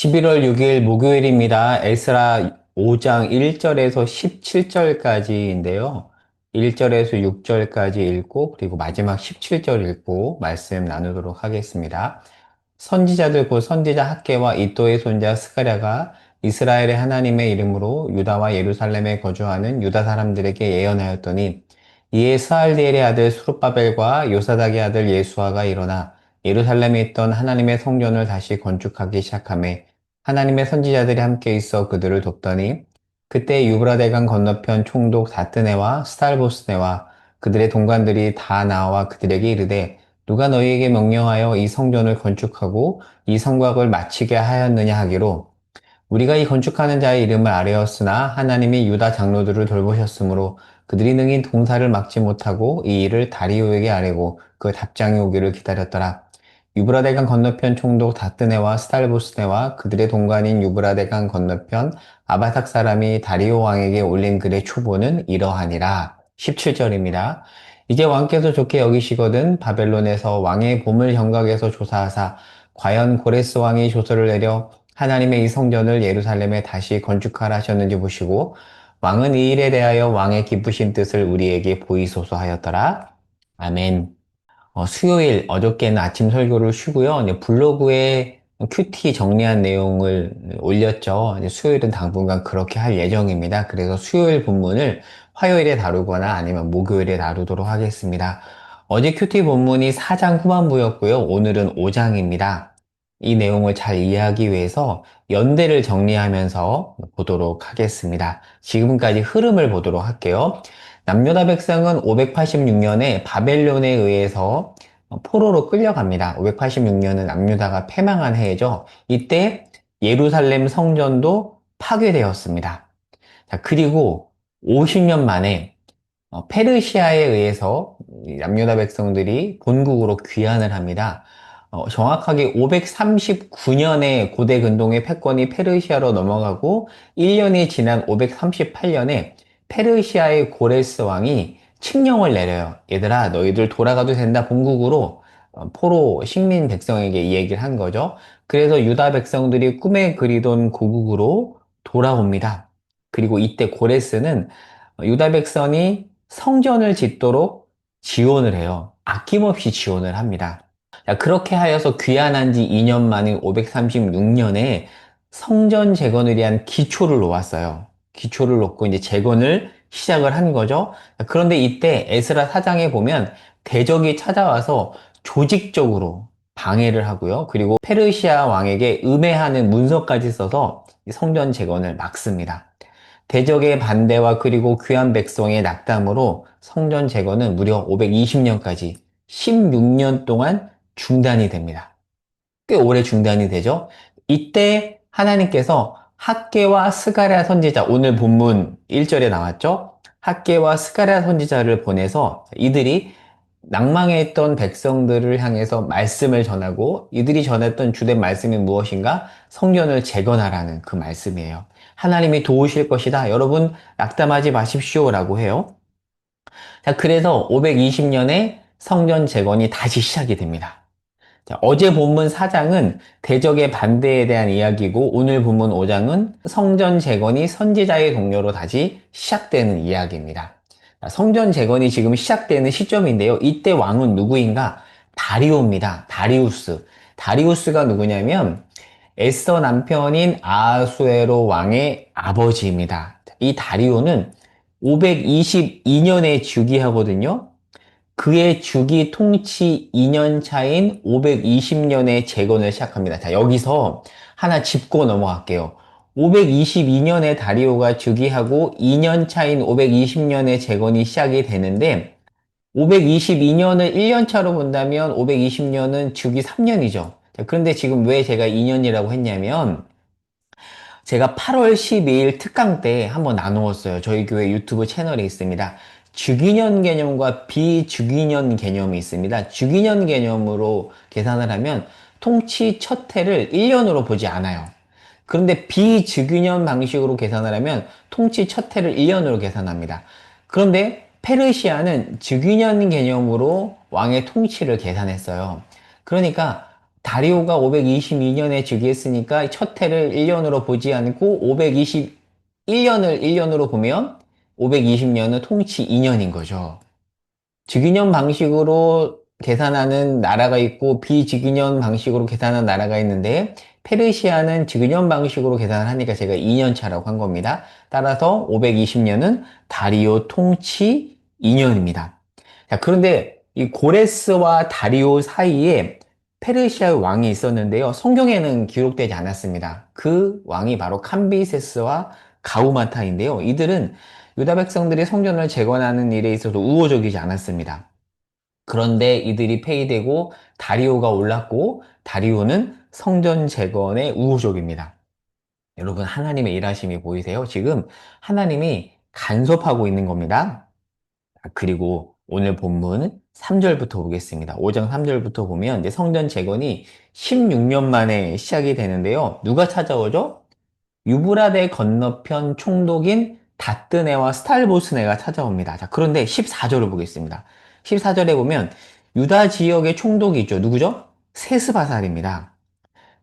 11월 6일 목요일입니다. 에스라 5장 1절에서 17절까지인데요. 1절에서 6절까지 읽고 그리고 마지막 17절 읽고 말씀 나누도록 하겠습니다. 선지자들 곧 선지자 학개와 이또의 손자 스가랴가 이스라엘의 하나님의 이름으로 유다와 예루살렘에 거주하는 유다 사람들에게 예언하였더니 이에 스알디엘의 아들 수룹바벨과 요사닥의 아들 예수아가 일어나 예루살렘에 있던 하나님의 성전을 다시 건축하기 시작하며 하나님의 선지자들이 함께 있어 그들을 돕더니 그때 유브라데강 건너편 총독 다뜨네와 스달보스네와 그들의 동관들이 다 나와 그들에게 이르되 누가 너희에게 명령하여 이 성전을 건축하고 이 성곽을 마치게 하였느냐 하기로 우리가 이 건축하는 자의 이름을 아뢰었으나 하나님이 유다 장로들을 돌보셨으므로 그들이 능히 동사를 막지 못하고 이 일을 다리오에게 아뢰고 그 답장이 오기를 기다렸더라. 유브라데강 건너편 총독 다뜨네와 스달보스네와 그들의 동관인 유브라데강 건너편 아바삭 사람이 다리오 왕에게 올린 글의 초보는 이러하니라. 17절입니다. 이제 왕께서 좋게 여기시거든 바벨론에서 왕의 보물 현각에서 조사하사 과연 고레스 왕이 조서를 내려 하나님의 이 성전을 예루살렘에 다시 건축하라 하셨는지 보시고 왕은 이 일에 대하여 왕의 기쁘신 뜻을 우리에게 보이소서 하였더라. 아멘. 수요일 어저께는 아침 설교를 쉬고요. 이제 블로그에 큐티 정리한 내용을 올렸죠. 이제 수요일은 당분간 그렇게 할 예정입니다. 그래서 수요일 본문을 화요일에 다루거나 아니면 목요일에 다루도록 하겠습니다. 어제 큐티 본문이 4장 후반부였고요. 오늘은 5장입니다. 이 내용을 잘 이해하기 위해서 연대를 정리하면서 보도록 하겠습니다. 지금까지 흐름을 보도록 할게요. 남유다 백성은 586년에 바벨론에 의해서 포로로 끌려갑니다. 586년은 남유다가 패망한 해죠. 이때 예루살렘 성전도 파괴되었습니다. 자, 그리고 50년 만에 페르시아에 의해서 남유다 백성들이 본국으로 귀환을 합니다. 정확하게 539년에 고대 근동의 패권이 페르시아로 넘어가고 1년이 지난 538년에 페르시아의 고레스 왕이 칙령을 내려요. 얘들아, 너희들 돌아가도 된다, 본국으로. 포로 식민 백성에게 이 얘기를 한 거죠. 그래서 유다 백성들이 꿈에 그리던 고국으로 돌아옵니다. 그리고 이때 고레스는 유다 백성이 성전을 짓도록 지원을 해요. 아낌없이 지원을 합니다. 자, 그렇게 하여서 귀환한 지 2년 만인 536년에 성전 재건을 위한 기초를 놓았어요. 기초를 놓고 이제 재건을 시작을 한 거죠. 그런데 이때 에스라 4장에 보면 대적이 찾아와서 조직적으로 방해를 하고요. 그리고 페르시아 왕에게 음해하는 문서까지 써서 성전 재건을 막습니다. 대적의 반대와 그리고 귀한 백성의 낙담으로 성전 재건은 무려 520년까지 16년 동안 중단이 됩니다. 꽤 오래 중단이 되죠. 이때 하나님께서 학개와 스가랴 선지자, 오늘 본문 1절에 나왔죠. 학개와 스가랴 선지자를 보내서 이들이 낭망해 있던 백성들을 향해서 말씀을 전하고 이들이 전했던 주된 말씀이 무엇인가? 성전을 재건하라는 그 말씀이에요. 하나님이 도우실 것이다. 여러분 낙담하지 마십시오 라고 해요. 자, 그래서 520년에 성전 재건이 다시 시작이 됩니다. 자, 어제 본문 4장은 대적의 반대에 대한 이야기고 오늘 본문 5장은 성전 재건이 선지자의 동료로 다시 시작되는 이야기입니다. 자, 성전 재건이 지금 시작되는 시점인데요. 이때 왕은 누구인가? 다리오입니다. 다리우스. 다리우스가 누구냐면 에스더 남편인 아하수에로 왕의 아버지입니다. 이 다리오는 522년에 즉위하거든요. 그의 주기 통치 2년 차인 520년에 재건을 시작합니다. 자, 여기서 하나 짚고 넘어갈게요. 522년에 다리오가 즉위하고 2년 차인 520년에 재건이 시작이 되는데 522년을 1년 차로 본다면 520년은 주기 3년이죠. 그런데 지금 왜 제가 2년이라고 했냐면 제가 8월 12일 특강 때 한번 나누었어요. 저희 교회 유튜브 채널에 있습니다. 주기년 개념과 비주기년 개념이 있습니다. 주기년 개념으로 계산을 하면 통치 첫 해를 1년으로 보지 않아요. 그런데 비주기년 방식으로 계산을 하면 통치 첫 해를 1년으로 계산합니다. 그런데 페르시아는 주기년 개념으로 왕의 통치를 계산했어요. 그러니까 다리오가 522년에 즉위했으니까 첫 해를 1년으로 보지 않고 521년을 1년으로 보면 520년은 통치 2년인 거죠. 즉위년 방식으로 계산하는 나라가 있고 비즉위년 방식으로 계산하는 나라가 있는데 페르시아는 즉위년 방식으로 계산을 하니까 제가 2년 차라고 한 겁니다. 따라서 520년은 다리오 통치 2년입니다. 자, 그런데 이 고레스와 다리오 사이에 페르시아의 왕이 있었는데요. 성경에는 기록되지 않았습니다. 그 왕이 바로 캄비세스와 가우마타인데요. 이들은 유다 백성들이 성전을 재건하는 일에 있어서 우호적이지 않았습니다. 그런데 이들이 폐위되고 다리오가 올랐고 다리오는 성전 재건에 우호적입니다. 여러분 하나님의 일하심이 보이세요? 지금 하나님이 간섭하고 있는 겁니다. 그리고 오늘 본문 3절부터 보겠습니다. 5장 3절부터 보면 이제 성전 재건이 16년 만에 시작이 되는데요. 누가 찾아오죠? 유브라데 건너편 총독인 다뜨네와 스탈보스네가 찾아옵니다. 자, 그런데 14절을 보겠습니다. 14절에 보면 유다 지역의 총독이 있죠. 누구죠? 세스바살입니다.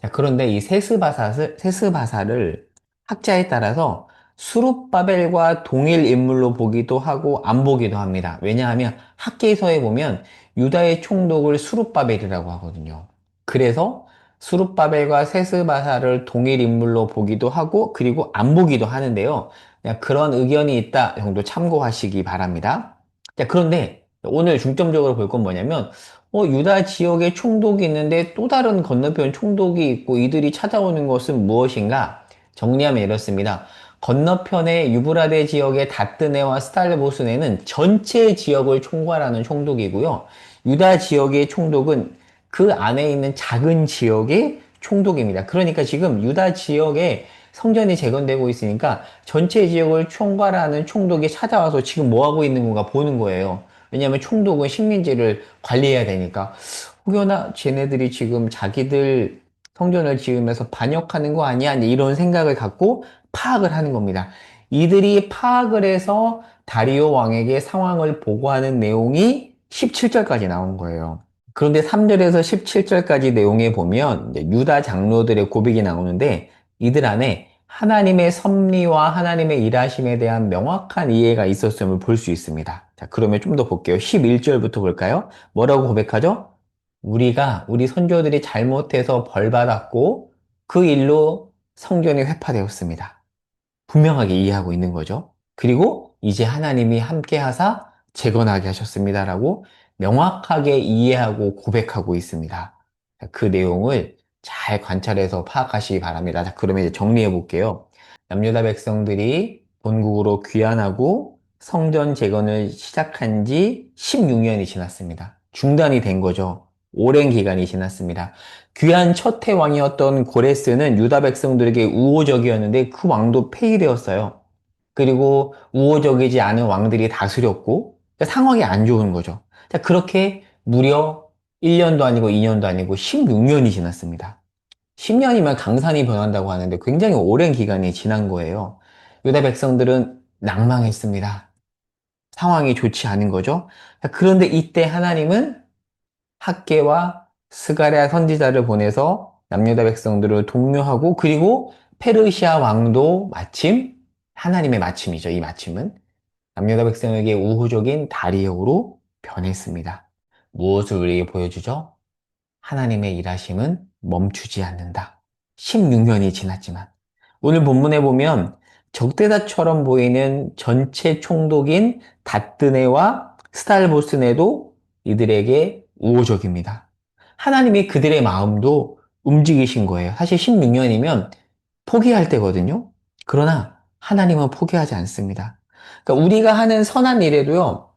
자, 그런데 이 세스바살을 학자에 따라서 수룹바벨과 동일 인물로 보기도 하고 안 보기도 합니다. 왜냐하면 학계서에 보면 유다의 총독을 수룹바벨이라고 하거든요. 그래서 수룹바벨과 세스바살을 동일 인물로 보기도 하고 그리고 안 보기도 하는데요. 그냥 그런 의견이 있다 정도 참고하시기 바랍니다. 자, 그런데 오늘 중점적으로 볼 건 뭐냐면 유다 지역에 총독이 있는데 또 다른 건너편 총독이 있고 이들이 찾아오는 것은 무엇인가? 정리하면 이렇습니다. 건너편의 유브라데 지역의 다뜨네와 스탈보스네는 전체 지역을 총괄하는 총독이고요. 유다 지역의 총독은 그 안에 있는 작은 지역의 총독입니다. 그러니까 지금 유다 지역에 성전이 재건되고 있으니까 전체 지역을 총괄하는 총독이 찾아와서 지금 뭐 하고 있는 건가 보는 거예요. 왜냐하면 총독은 식민지를 관리해야 되니까. 혹여나 쟤네들이 지금 자기들 성전을 지으면서 반역하는 거 아니야? 이런 생각을 갖고 파악을 하는 겁니다. 이들이 파악을 해서 다리오 왕에게 상황을 보고하는 내용이 17절까지 나온 거예요. 그런데 3절에서 17절까지 내용에 보면 이제 유다 장로들의 고백이 나오는데 이들 안에 하나님의 섭리와 하나님의 일하심에 대한 명확한 이해가 있었음을 볼 수 있습니다. 자, 그러면 좀 더 볼게요. 11절부터 볼까요? 뭐라고 고백하죠? 우리 선조들이 잘못해서 벌받았고 그 일로 성전이 회파되었습니다. 분명하게 이해하고 있는 거죠. 그리고 이제 하나님이 함께 하사 재건하게 하셨습니다라고 명확하게 이해하고 고백하고 있습니다. 그 내용을 잘 관찰해서 파악하시기 바랍니다. 자, 그러면 이제 정리해 볼게요. 남유다 백성들이 본국으로 귀환하고 성전 재건을 시작한 지 16년이 지났습니다. 중단이 된 거죠. 오랜 기간이 지났습니다. 귀한 첫 해왕이었던 고레스는 유다 백성들에게 우호적이었는데 그 왕도 폐위되었어요. 그리고 우호적이지 않은 왕들이 다스렸고 그러니까 상황이 안 좋은 거죠. 자, 그렇게 무려 1년도 아니고 2년도 아니고 16년이 지났습니다. 10년이면 강산이 변한다고 하는데 굉장히 오랜 기간이 지난 거예요. 유다 백성들은 낭망했습니다. 상황이 좋지 않은 거죠. 자, 그런데 이때 하나님은 학계와 스가랴 선지자를 보내서 남유다 백성들을 독려하고 그리고 페르시아 왕도 마침 하나님의 마침이죠. 이 마침은 남유다 백성에게 우호적인 다리역으로 변했습니다. 무엇을 우리에게 보여주죠? 하나님의 일하심은 멈추지 않는다. 16년이 지났지만 오늘 본문에 보면 적대다처럼 보이는 전체 총독인 다뜨네와 스탈보스네도 이들에게 우호적입니다. 하나님이 그들의 마음도 움직이신 거예요. 사실 16년이면 포기할 때거든요. 그러나 하나님은 포기하지 않습니다. 그러니까 우리가 하는 선한 일에도요,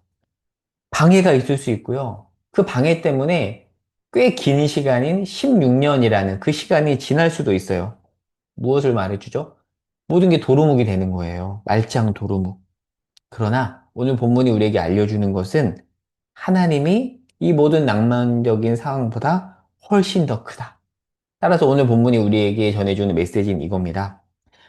방해가 있을 수 있고요. 그 방해 때문에 꽤 긴 시간인 16년이라는 그 시간이 지날 수도 있어요. 무엇을 말해주죠? 모든 게 도루묵이 되는 거예요. 말짱 도루묵. 그러나 오늘 본문이 우리에게 알려주는 것은 하나님이 이 모든 낭만적인 상황보다 훨씬 더 크다. 따라서 오늘 본문이 우리에게 전해주는 메시지는 이겁니다.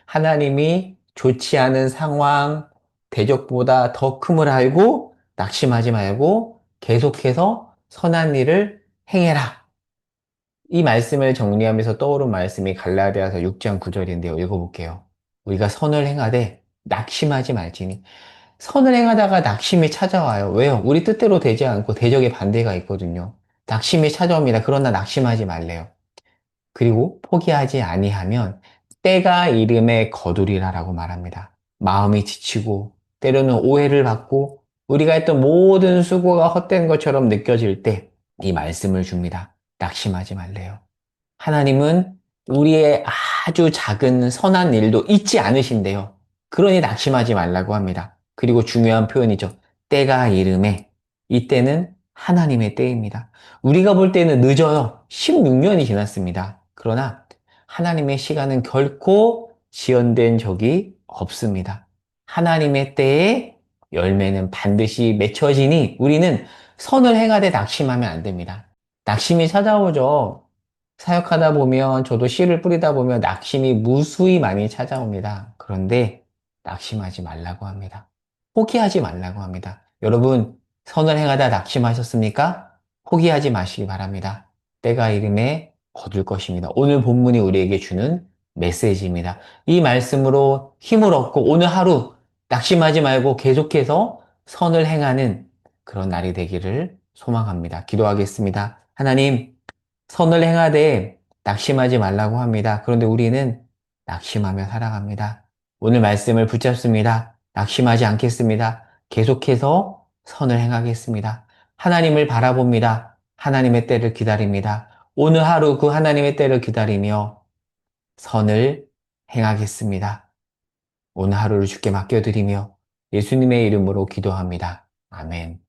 하나님이 좋지 않은 상황, 대적보다 더 큼을 알고 낙심하지 말고 계속해서 선한 일을 행해라. 이 말씀을 정리하면서 떠오른 말씀이 갈라디아서 6장 9절인데요. 읽어볼게요. 우리가 선을 행하되 낙심하지 말지니. 선을 행하다가 낙심이 찾아와요. 왜요? 우리 뜻대로 되지 않고 대적의 반대가 있거든요. 낙심이 찾아옵니다. 그러나 낙심하지 말래요. 그리고 포기하지 아니하면 때가 이름에 거두리라라고 말합니다. 마음이 지치고 때로는 오해를 받고 우리가 했던 모든 수고가 헛된 것처럼 느껴질 때 이 말씀을 줍니다. 낙심하지 말래요. 하나님은 우리의 아주 작은 선한 일도 잊지 않으신대요. 그러니 낙심하지 말라고 합니다. 그리고 중요한 표현이죠. 때가 이름에. 이때는 하나님의 때입니다. 우리가 볼 때는 늦어요. 16년이 지났습니다. 그러나 하나님의 시간은 결코 지연된 적이 없습니다. 하나님의 때에 열매는 반드시 맺혀지니 우리는 선을 행하되 낙심하면 안 됩니다. 낙심이 찾아오죠. 사역하다 보면 저도 씨를 뿌리다 보면 낙심이 무수히 많이 찾아옵니다. 그런데 낙심하지 말라고 합니다. 포기하지 말라고 합니다. 여러분, 선을 행하다 낙심하셨습니까? 포기하지 마시기 바랍니다. 때가 이름에 거둘 것입니다. 오늘 본문이 우리에게 주는 메시지입니다. 이 말씀으로 힘을 얻고 오늘 하루 낙심하지 말고 계속해서 선을 행하는 그런 날이 되기를 소망합니다. 기도하겠습니다. 하나님, 선을 행하되 낙심하지 말라고 합니다. 그런데 우리는 낙심하며 살아갑니다. 오늘 말씀을 붙잡습니다. 낙심하지 않겠습니다. 계속해서 선을 행하겠습니다. 하나님을 바라봅니다. 하나님의 때를 기다립니다. 오늘 하루 그 하나님의 때를 기다리며 선을 행하겠습니다. 오늘 하루를 주께 맡겨드리며 예수님의 이름으로 기도합니다. 아멘.